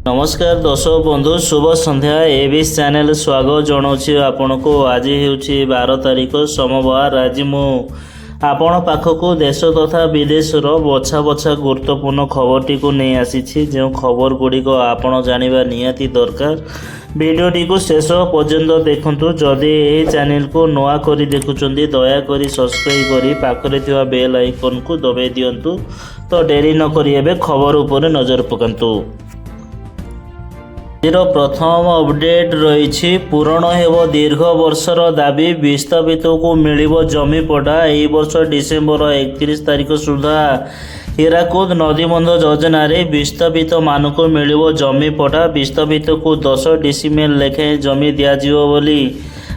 नमस्कार दर्शक बंधु शुभ संध्या एबीएस चैनल स्वागत जनाऊँगी आपण को। आज हूँ 12 तारिख सोमवार। आज मु आपण पाखक देश तथा विदेशर बछा बछा गुरुत्वपूर्ण खबरटी को नहीं आसी जो खबर गुड़िक आपण जानिबा निहाती दरकार। वीडियोटी को शेष पर्यंत देखंतु। जदि यह चैनल को नवा करी देखुचंदी दयाकोरी सब्सक्राइब करी पाखरे थिबा बेल आइकन को दबाई दियंतु। तो डेरी न करी एबे खबर उपरे नजर पकांतु। प्रथम अपडेट रही पूरण हेब दीर्घ वर्षर दाबी विस्थापित को मिलिबो जमी पट्टा। यही वर्ष डिसेम्बर 31 तारिख सुधा हीराकुद नदीबंध योजना रे विस्थापित मानक मिलिबो जमी पट्टा। विस्थापित को 10 डिसिमेल लेखाएं जमी दियाजिबो बोली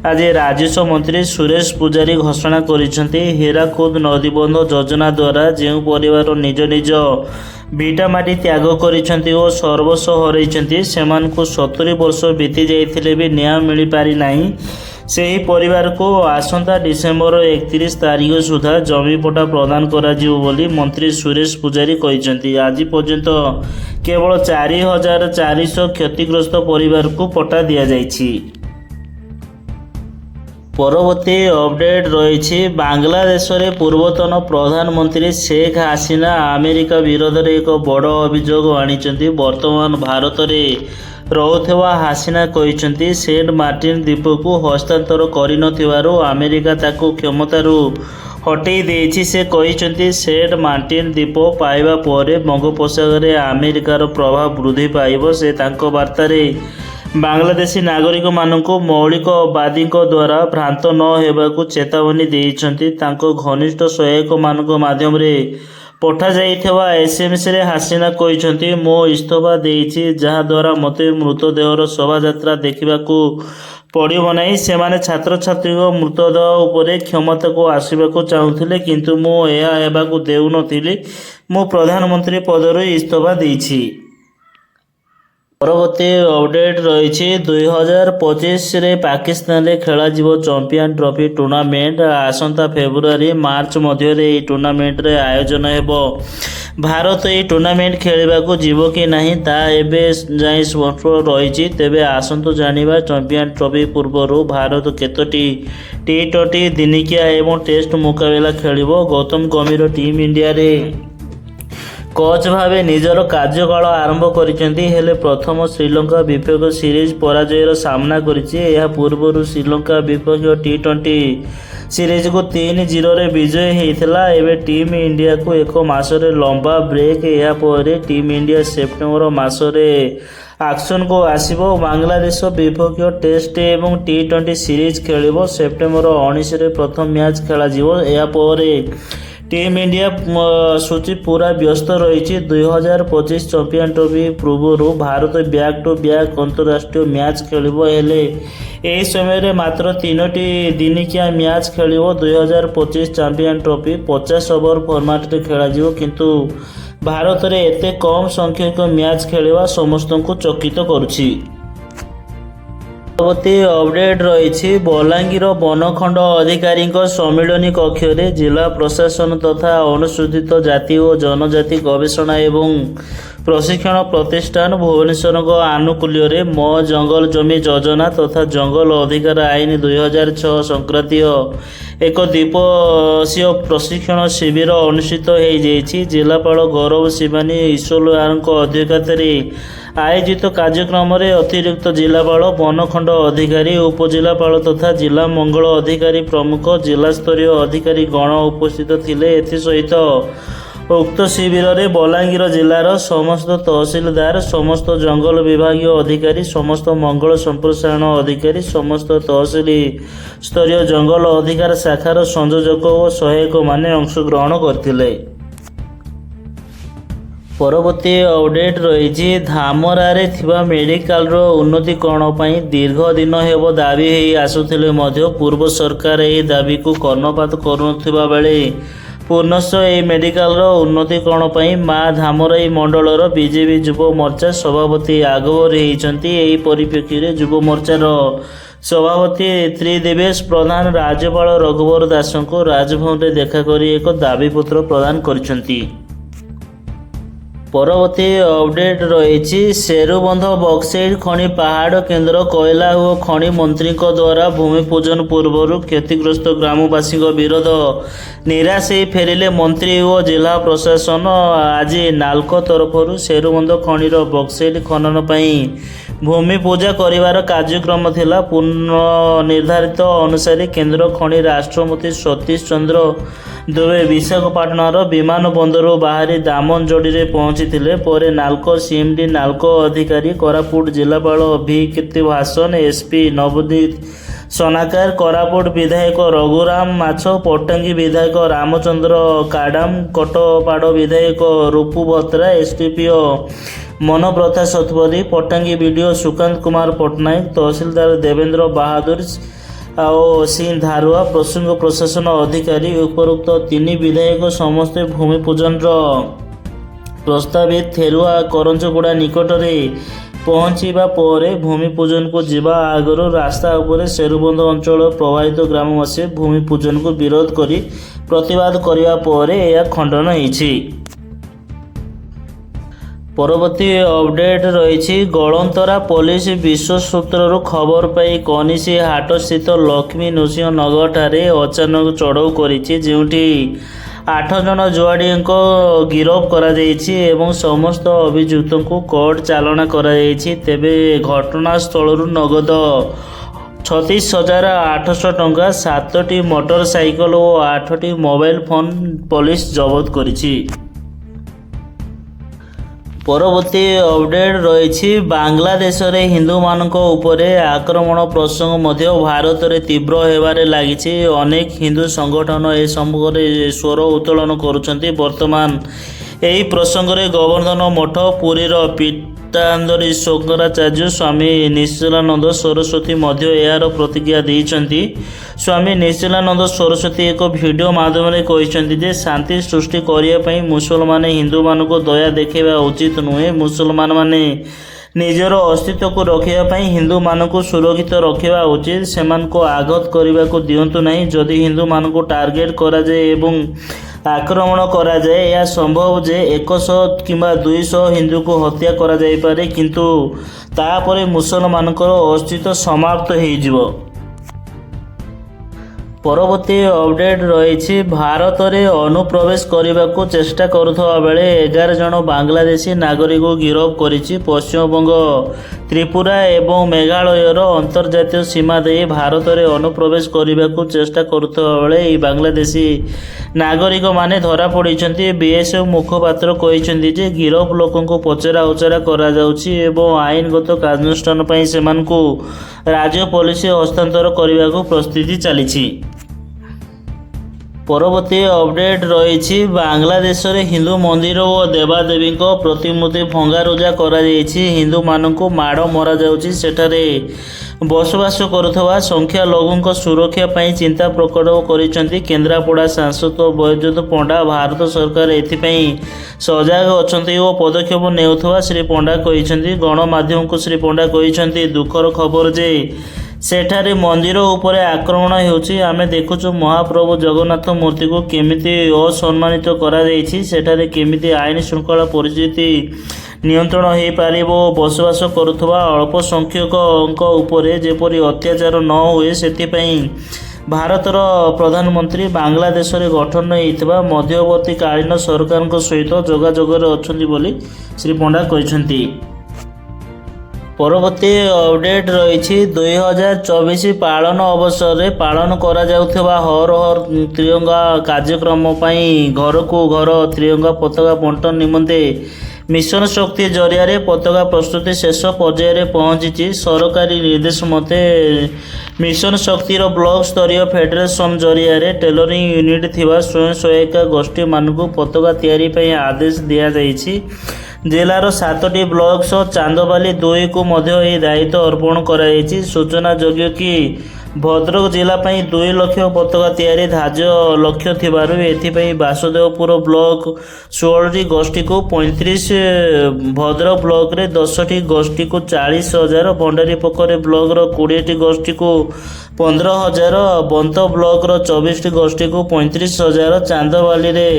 आज राजस्व मंत्री सुरेश पूजारी घोषणा करिसेंती। हीराकुद नदीबंध योजना द्वारा जो परिवार निज निज भिटा माटी त्याग करिसेंती और सर्वस्व हरैसेंती सेमानकु 70 वर्ष बीती जाइथिले भी न्याय मिल पारि नाही। सेही परिवार को आसंता डिसेम्बर 31 तारिख सुधा जमी पट्टा प्रदान कराजिबो बोली मंत्री सुरेश पूजारी कहिसेंती। आज पर्यंत केवल 4400 क्षतिग्रस्त परिवार को पट्टा दिया जाइछि। परवर्ती अपडेट रही बांग्लादेश रे पूर्वतन प्रधानमंत्री शेख हासिना अमेरिका विरोध में एक बड़ अभियोग आनी। वर्तमान भारत में रहुवा हासिना कहते सेंट मार्टिन द्वीप को हस्तांतर कर अमेरिका ताकू क्षमतारू हटई देछि। से कहते सेंट मार्टिन द्वीप पाइबा पर बंगोपसागर में अमेरिकार प्रभाव वृद्धि पाइब। से तांको वार्तारे बांग्लादेशी नागरिक मानू मौलिकवादी द्वारा भ्रांत न होगा चेतावनी देइछंती। तांको घनिष्ठ सहायक मानक माध्यम रे पठा जाइथवा एसएमएस रे हासिना कहते मो इस्तफा देइछि जहा द्वारा मते मृतदेहर शोभायात्रा देखिबाकू पड़िब नहीं। सेमाने छात्र छात्री मृतदेह उपरे क्षमता को आसवाक चाहूले किंतु मो एहा हेबाकू देउ नथिली। मो प्रधानमंत्री पदर इस्तफा देइछि। परवर्ती अपडेट रही 2025 रे पाकिस्तान रे खेला जीवो चैंपियन ट्रॉफी टूर्नामेंट। आसंता फेब्रुआरी मार्च मध्य रे टूर्नामेंट रे आयोजन हेबो। भारत ये टूर्नामेंट खेलवा को जीव कि नहीं ता एबे जाई स्पष्ट रही। तेबे आसंतु जानिबा चैंपियन ट्रॉफी पूर्व भारत केतोटी टी20 दिनिकिया एवं टेस्ट मुकाबला खेलिबो। गौतम गंभीर टीम इंडिया रे कोच भावे निजर कार्यकाल आरंभ करिसेंती। हेले प्रथम श्रीलंका विपक्ष सीरीज पराजयर सामना करिछि। यह पूर्व श्रीलंका विपक्ष टी20 सीरीज को 3-0 रे विजय होता। एवं टीम इंडिया को एक मासरे लंबा ब्रेक। या पर टीम इंडिया सेप्टेम्बर मासरे एक्शन को आसिबो। बांग्लादेश विपक्ष टेस्ट एवं टी20 सीरीज खेलिबो। सेप्टेम्बर 19 रे प्रथम मैच खेला जिवो। या पर टीम इंडिया सूची पूरा व्यस्त रही। 2025 चैंपियन ट्रॉफी पूर्व भारत बैक टू बैक अंतरराष्ट्रीय मैच खेलिबो। हेले एही समय मात्र 3टी दिनिकिया मैच खेलिबो। 2025 चैंपियन ट्रॉफी 50 ओवर फॉर्मेट रे खेला जिवो किंतु भारत रे एते कम संख्यक मैच खेलिबा समस्त को चकित करुछि। परवर्ती अपडेट रही बलांगीर वनखंड अधिकारी सम्मिलनी कक्ष रे जिला प्रशासन तथा अनुसूचित जाति और जनजाति गवेषणा एवं प्रशिक्षण प्रतिष्ठान भुवनेश्वर आनुकूल्य रे मो जंगल जमी योजना तथा जंगल अधिकार आईन 2006 संक्रांतीय एक द्विपक्षीय प्रशिक्षण शिविर अनुष्ठित हो जाइछि। जिलापाल गौरव शिवानी ईश्वरलाल अध्यक्षतार आयोजित कार्यक्रम में अतिरिक्त जिलापाल वनखंड अधिकारी उपजिलापाल तथा जिला मंगल अधिकारी प्रमुख जिला स्तरीय अधिकारी गण उपस्थित थिले। एसहित उक्त शिविर में बलांगीर जिलार समस्त तहसीलदार समस्त जंगल विभाग अधिकारी समस्त मंगल संप्रसारण अधिकारी समस्त तहसील स्तरीय जंगल अधिकार शाखार संयोजक और सहायक माने अंशग्रहण करथिले। परवर्ती अपडेट रही धामरारे थिबा मेडिकल रो उन्नतीकरण पई दीर्घ दिन हेबो दाबी हेई आसुथिले मध्य पूर्व सरकार एही दाबी को कर्णपात करुनथिबा बेले पुनश्च ए मेडिकल रो उन्नतीकरण पई मां धामराई मंडलर बीजेपी युव मोर्चा सभापति आगवर हेइचंती। एही परिप्रेक्षी युव मोर्चार सभापति त्रिदेवेश प्रधान राज्यपाल रघुवर दास को राजभवन रे देखा करी एक दाबीपत्र प्रदान करिसंती। ପରବର୍ତ୍ତୀ ଅପଡେଟ୍ ରହିଛି ଶେରୁବନ୍ଧ ବକ୍ସାଇଟ୍ ଖଣି ପାହାଡ଼ କେନ୍ଦ୍ର କୋଇଲା ଓ ଖଣି ମନ୍ତ୍ରୀଙ୍କ ଦ୍ୱାରା ଭୂମି ପୂଜନ ପୂର୍ବରୁ କ୍ଷତିଗ୍ରସ୍ତ ଗ୍ରାମବାସୀଙ୍କ ବିରୋଧ ନିରାଶ ହେଇ ଫେରିଲେ ମନ୍ତ୍ରୀ ଓ ଜିଲ୍ଲା ପ୍ରଶାସନ। ଆଜି ନାଲ୍କୋ ତରଫରୁ ଶେରୁବନ୍ଧ ଖଣିର ବକ୍ସାଇଟ୍ ଖନନ ପାଇଁ ଭୂମି ପୂଜା କରିବାର କାର୍ଯ୍ୟକ୍ରମ ଥିଲା। ପୂର୍ଣ୍ଣ ନିର୍ଦ୍ଧାରିତ ଅନୁସାରେ କେନ୍ଦ୍ର ଖଣି ରାଷ୍ଟ୍ରମନ୍ତ୍ରୀ ସତୀଶ ଚନ୍ଦ୍ର ଦୁବେ ବିଶାଖାପାଟଣାର ବିମାନ ବନ୍ଦରରୁ ବାହାରି ଦାମନଯୋଡ଼ିରେ ପହଞ୍ଚିଥିଲେ। ପରେ ନାଲ୍କୋ ସିଏମ୍ଡି ନାଲ୍କୋ ଅଧିକାରୀ କୋରାପୁଟ ଜିଲ୍ଲାପାଳ ଭି କୀର୍ତ୍ତିଭାସନ ଏସ୍ପି ନବଦୀପ ସନାକାର କୋରାପୁଟ ବିଧାୟକ ରଘୁରାମ ମାଛ ପଟ୍ଟାଙ୍ଗୀ ବିଧାୟକ ରାମଚନ୍ଦ୍ର କାଡାମ କୋଟପାଡ଼ ବିଧାୟକ ରୂପୁ ଭତ୍ରା ଏସ୍ଡିପିଓ ମନପ୍ରଥା ଶତପଥୀ ପଟ୍ଟାଙ୍ଗୀ ବିଡିଓ ସୁକାନ୍ତ କୁମାର ପଟ୍ଟନାୟକ ତହସିଲଦାର ଦେବେନ୍ଦ୍ର ବାହାଦୁର ଆଉ ସିଂ ଧାରୁଆ ପ୍ରସଙ୍ଗ ପ୍ରଶାସନ ଅଧିକାରୀ ଉପରୋକ୍ତ ତିନି ବିଧାୟକ ସମସ୍ତେ ଭୂମି ପୂଜନର ପ୍ରସ୍ତାବିତ ଥେରୁଆ କରଞ୍ଜଗୁଡ଼ା ନିକଟରେ ପହଞ୍ଚିବା ପରେ ଭୂମି ପୂଜନକୁ ଯିବା ଆଗରୁ ରାସ୍ତା ଉପରେ ଶେରୁବନ୍ଧ ଅଞ୍ଚଳ ପ୍ରଭାବିତ ଗ୍ରାମବାସୀ ଭୂମି ପୂଜନକୁ ବିରୋଧ କରି ପ୍ରତିବାଦ କରିବା ପରେ ଏହା ଖଣ୍ଡନ ହୋଇଛି। ପରବର୍ତ୍ତୀ ଅପଡେଟ୍ ରହିଛି ଗଳନ୍ତରା ପୋଲିସ ବିଶ୍ୱ ସୂତ୍ରରୁ ଖବର ପାଇ କନିସି ହାଟସ୍ଥିତ ଲକ୍ଷ୍ମୀ ନୃସିଂହନଗରଠାରେ ଅଚାନକ ଚଢ଼ଉ କରିଛି, ଯେଉଁଠି 8 ଜଣ ଜୁଆଡ଼ିଙ୍କୁ ଗିରଫ କରାଯାଇଛି ଏବଂ ସମସ୍ତ ଅଭିଯୁକ୍ତଙ୍କୁ କୋର୍ଟ ଚାଲାଣ କରାଯାଇଛି। ତେବେ ଘଟଣାସ୍ଥଳରୁ ନଗଦ 36,800 ଟଙ୍କା, 7ଟି ମୋଟର ସାଇକେଲ ଓ 8ଟି ମୋବାଇଲ ଫୋନ ପୋଲିସ ଜବତ କରିଛି। ପରବର୍ତ୍ତୀ ଅପଡେଟ୍ ରହିଛି ବାଂଲାଦେଶରେ ହିନ୍ଦୁମାନଙ୍କ ଉପରେ ଆକ୍ରମଣ ପ୍ରସଙ୍ଗ ମଧ୍ୟ ଭାରତରେ ତୀବ୍ର ହେବାରେ ଲାଗିଛି। ଅନେକ ହିନ୍ଦୁ ସଂଗଠନ ଏ ସମ୍ପର୍କରେ ସ୍ୱର ଉତ୍ତୋଳନ କରୁଛନ୍ତି। ବର୍ତ୍ତମାନ ଏହି ପ୍ରସଙ୍ଗରେ ଗୋବର୍ଦ୍ଧନ ମଠ, ପୁରୀର ପୀତାମ୍ବରୀ ଶଙ୍କରାଚାର୍ଯ୍ୟ ସ୍ୱାମୀ ନିଶ୍ଚଳାନନ୍ଦ ସରସ୍ୱତୀ ମଧ୍ୟ ଏହାର ପ୍ରତିକ୍ରିୟା ଦେଇଛନ୍ତି। ସ୍ୱାମୀ ନିଶ୍ଚଳାନନ୍ଦ ସରସ୍ୱତୀ ଏକ ଭିଡ଼ିଓ ମାଧ୍ୟମରେ କହିଛନ୍ତି ଯେ ଶାନ୍ତି ସୃଷ୍ଟି କରିବା ପାଇଁ ମୁସଲମାନ ହିନ୍ଦୁମାନଙ୍କୁ ଦୟା ଦେଖାଇବା ଉଚିତ ନୁହେଁ। ମୁସଲମାନମାନେ ନିଜର ଅସ୍ତିତ୍ୱକୁ ରଖିବା ପାଇଁ ହିନ୍ଦୁମାନଙ୍କୁ ସୁରକ୍ଷିତ ରଖିବା ଉଚିତ। ସେମାନଙ୍କୁ ଆଘାତ କରିବାକୁ ଦିଅନ୍ତୁ ନାହିଁ। ଯଦି ହିନ୍ଦୁମାନଙ୍କୁ ଟାର୍ଗେଟ୍ କରାଯାଏ ଏବଂ ଆକ୍ରମଣ କରାଯାଏ, ଏହା ସମ୍ଭବ ଯେ 100 କିମ୍ବା 200 ହିନ୍ଦୁଙ୍କୁ ହତ୍ୟା କରାଯାଇପାରେ, କିନ୍ତୁ ତାପରେ ମୁସଲମାନଙ୍କର ଅସ୍ତିତ୍ୱ ସମାପ୍ତ ହୋଇଯିବ। ପରବର୍ତ୍ତୀ ଅପଡେଟ୍ ରହିଛି ଭାରତରେ ଅନୁପ୍ରବେଶ କରିବାକୁ ଚେଷ୍ଟା କରୁଥିବା ବେଳେ 11 ଜଣ ବାଂଲାଦେଶୀ ନାଗରିକଙ୍କୁ ଗିରଫ କରିଛି। ପଶ୍ଚିମବଙ୍ଗ, ତ୍ରିପୁରା ଏବଂ ମେଘାଳୟର ଅନ୍ତର୍ଜାତୀୟ ସୀମା ଦେଇ ଭାରତରେ ଅନୁପ୍ରବେଶ କରିବାକୁ ଚେଷ୍ଟା କରୁଥିବା ବେଳେ ଏହି ବାଂଲାଦେଶୀ ନାଗରିକମାନେ ଧରାପଡ଼ିଛନ୍ତି। ବିଏସ୍ଏଫ୍ ମୁଖପାତ୍ର କହିଛନ୍ତି ଯେ ଗିରଫ ଲୋକଙ୍କୁ ପଚରା ଉଚରା କରାଯାଉଛି ଏବଂ ଆଇନଗତ କାର୍ଯ୍ୟାନୁଷ୍ଠାନ ପାଇଁ ସେମାନଙ୍କୁ ରାଜ୍ୟ ପୋଲିସ ହସ୍ତାନ୍ତର କରିବାକୁ ପ୍ରସ୍ତୁତି ଚାଲିଛି। ପରବର୍ତ୍ତୀ ଅପଡେଟ୍ ରହିଛି ବାଂଲାଦେଶରେ ହିନ୍ଦୁ ମନ୍ଦିର ଓ ଦେବାଦେବୀଙ୍କ ପ୍ରତିମୂର୍ତ୍ତି ଭଙ୍ଗାରୁଜା କରାଯାଇଛି। ହିନ୍ଦୁମାନଙ୍କୁ ମାଡ଼ ମରାଯାଉଛି। ସେଠାରେ ବସବାସ କରୁଥିବା ସଂଖ୍ୟାଲଘୁଙ୍କ ସୁରକ୍ଷା ପାଇଁ ଚିନ୍ତା ପ୍ରକଟ କରିଛନ୍ତି କେନ୍ଦ୍ରାପଡ଼ା ସାଂସଦ ବୈଜୟନ୍ତ ପଣ୍ଡା। ଭାରତ ସରକାର ଏଥିପାଇଁ ସଜାଗ ଅଛନ୍ତି ଓ ପଦକ୍ଷେପ ନେଉଥିବା ଶ୍ରୀ ପଣ୍ଡା କହିଛନ୍ତି। ଗଣମାଧ୍ୟମକୁ ଶ୍ରୀ ପଣ୍ଡା କହିଛନ୍ତି, ଦୁଃଖର ଖବର ଯେ ସେଠାରେ ମନ୍ଦିର ଉପରେ ଆକ୍ରମଣ ହେଉଛି। ଆମେ ଦେଖୁଛୁ ମହାପ୍ରଭୁ ଜଗନ୍ନାଥ ମୂର୍ତ୍ତିକୁ କେମିତି ଅସମ୍ମାନିତ କରାଯାଇଛି। ସେଠାରେ କେମିତି ଆଇନ ଶୃଙ୍ଖଳା ପରିସ୍ଥିତି ନିୟନ୍ତ୍ରଣ ହୋଇପାରିବ ଓ ବସବାସ କରୁଥିବା ଅଳ୍ପ ସଂଖ୍ୟକଙ୍କ ଉପରେ ଯେପରି ଅତ୍ୟାଚାର ନ ହୁଏ, ସେଥିପାଇଁ ଭାରତର ପ୍ରଧାନମନ୍ତ୍ରୀ ବାଂଲାଦେଶରେ ଗଠନ ହୋଇଥିବା ମଧ୍ୟବର୍ତ୍ତୀକାଳୀନ ସରକାରଙ୍କ ସହିତ ଯୋଗାଯୋଗରେ ଅଛନ୍ତି ବୋଲି ଶ୍ରୀ ପଣ୍ଡା କହିଛନ୍ତି। ପରବର୍ତ୍ତୀ ଅପଡେଟ୍ ରହିଛି 2024 ପାଳନ ଅବସରରେ ପାଳନ କରାଯାଉଥିବା ହର ହର ତ୍ରିରଙ୍ଗା କାର୍ଯ୍ୟକ୍ରମ ପାଇଁ ଘରକୁ ଘର ତ୍ରିରଙ୍ଗା ପତାକା ବଣ୍ଟନ ନିମନ୍ତେ ମିଶନ ଶକ୍ତି ଜରିଆରେ ପତାକା ପ୍ରସ୍ତୁତି ଶେଷ ପର୍ଯ୍ୟାୟରେ ପହଞ୍ଚିଛି। ସରକାରୀ ନିର୍ଦ୍ଦେଶ ମତେ ମିଶନ ଶକ୍ତିର ବ୍ଲକ ସ୍ତରୀୟ ଫେଡେରେସନ ଜରିଆରେ ଟେଲରିଂ ୟୁନିଟ୍ ଥିବା ସ୍ୱୟଂ ସହାୟିକା ଗୋଷ୍ଠୀମାନଙ୍କୁ ପତାକା ତିଆରି ପାଇଁ ଆଦେଶ ଦିଆଯାଇଛି। ଜିଲ୍ଲାର 7ଟି ବ୍ଲକ ସହ ଚାନ୍ଦବାଲି 2କୁ ମଧ୍ୟ ଏହି ଦାୟିତ୍ୱ ଅର୍ପଣ କରାଯାଇଛି। ସୂଚନାଯୋଗ୍ୟ କି ଭଦ୍ରକ ଜିଲ୍ଲା ପାଇଁ 2 ଲକ୍ଷ ପତାକା ତିଆରି ଧାର୍ଯ୍ୟ ଲକ୍ଷ୍ୟ ଥିବାରୁ ଏଥିପାଇଁ ବାସୁଦେବପୁର ବ୍ଲକ 16ଟି ଗୋଷ୍ଠୀକୁ 35, ଭଦ୍ରକ ବ୍ଲକରେ 10ଟି ଗୋଷ୍ଠୀକୁ 40,000, ଭଣ୍ଡାରୀପୋଖରୀ ବ୍ଲକର 20ଟି ଗୋଷ୍ଠୀକୁ 15,000, ବନ୍ତ ବ୍ଲକର 24ଟି ଗୋଷ୍ଠୀକୁ 35,000, ଚାନ୍ଦବାଲିରେ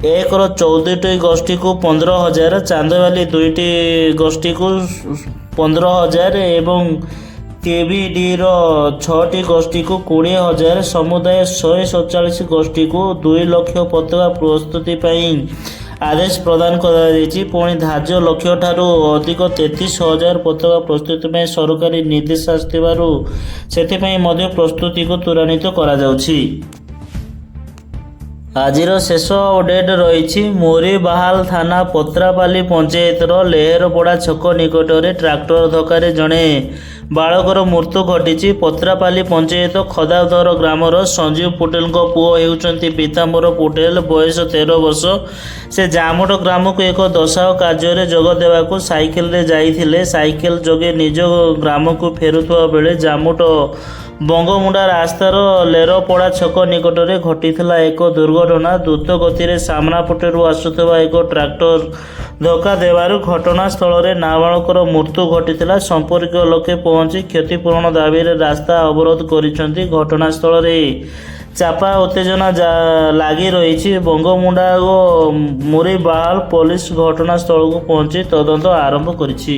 1ର 14ଟି ଗୋଷ୍ଠୀକୁ 15,000, ଚାନ୍ଦବାଲି 2ଟି ଗୋଷ୍ଠୀକୁ 15,000 ଏବଂ କେବିଡିର 6ଟି ଗୋଷ୍ଠୀକୁ 20,000, ସମୁଦାୟ 147 ଗୋଷ୍ଠୀକୁ 2 ଲକ୍ଷ ପତାକା ପ୍ରସ୍ତୁତି ପାଇଁ ଆଦେଶ ପ୍ରଦାନ କରାଯାଇଛି। ପୁଣି ଧାର୍ଯ୍ୟ ଲକ୍ଷ୍ୟଠାରୁ ଅଧିକ 33,000 ପତାକା ପ୍ରସ୍ତୁତି ପାଇଁ ସରକାରୀ ନିର୍ଦ୍ଦେଶ ଆସିଥିବାରୁ ସେଥିପାଇଁ ମଧ୍ୟ ପ୍ରସ୍ତୁତିକୁ ତ୍ୱରାନ୍ୱିତ କରାଯାଉଛି। ଆଜିର ଶେଷ ଅପଡେଟ୍ ରହିଛି। ମୋରିବାହାଲ ଥାନା ପତ୍ରାପାଲି ପଞ୍ଚାୟତର ଲେହେରପଡ଼ା ଛକ ନିକଟରେ ଟ୍ରାକ୍ଟର ଧକ୍କାରେ ଜଣେ ବାଳକର ମୃତ୍ୟୁ ଘଟିଛି। ପତ୍ରାପାଲି ପଞ୍ଚାୟତ ଖଦାଧର ଗ୍ରାମର ସଞ୍ଜୀବ ପଟେଲଙ୍କ ପୁଅ ହେଉଛନ୍ତି ପୀତାମ୍ବର ପଟେଲ, ବୟସ 13 ବର୍ଷ। ସେ ଜାମୋଟ ଗ୍ରାମକୁ ଏକ ଦଶାହ କାର୍ଯ୍ୟରେ ଯୋଗ ଦେବାକୁ ସାଇକେଲରେ ଯାଇଥିଲେ। ସାଇକେଲ ଯୋଗେ ନିଜ ଗ୍ରାମକୁ ଫେରୁଥିବା ବେଳେ ଜାମୋଟ ବଙ୍ଗମୁଣ୍ଡା ରାସ୍ତାର ଲେରପଡ଼ା ଛକ ନିକଟରେ ଘଟିଥିଲା ଏକ ଦୁର୍ଘଟଣା। ଦ୍ରୁତ ଗତିରେ ସାମ୍ନା ପଟରୁ ଆସୁଥିବା ଏକ ଟ୍ରାକ୍ଟର ଧକ୍କା ଦେବାରୁ ଘଟଣାସ୍ଥଳରେ ନାବାଳକର ମୃତ୍ୟୁ ଘଟିଥିଲା। ସମ୍ପର୍କୀୟ ଲୋକେ ପହଞ୍ଚି କ୍ଷତିପୂରଣ ଦାବିରେ ରାସ୍ତା ଅବରୋଧ କରିଛନ୍ତି। ଘଟଣାସ୍ଥଳରେ ଚାପା ଉତ୍ତେଜନା ଲାଗି ରହିଛି। ବଙ୍ଗମୁଣ୍ଡା ଓ ମୋରିବାହାଲ ପୋଲିସ ଘଟଣାସ୍ଥଳକୁ ପହଞ୍ଚି ତଦନ୍ତ ଆରମ୍ଭ କରିଛି।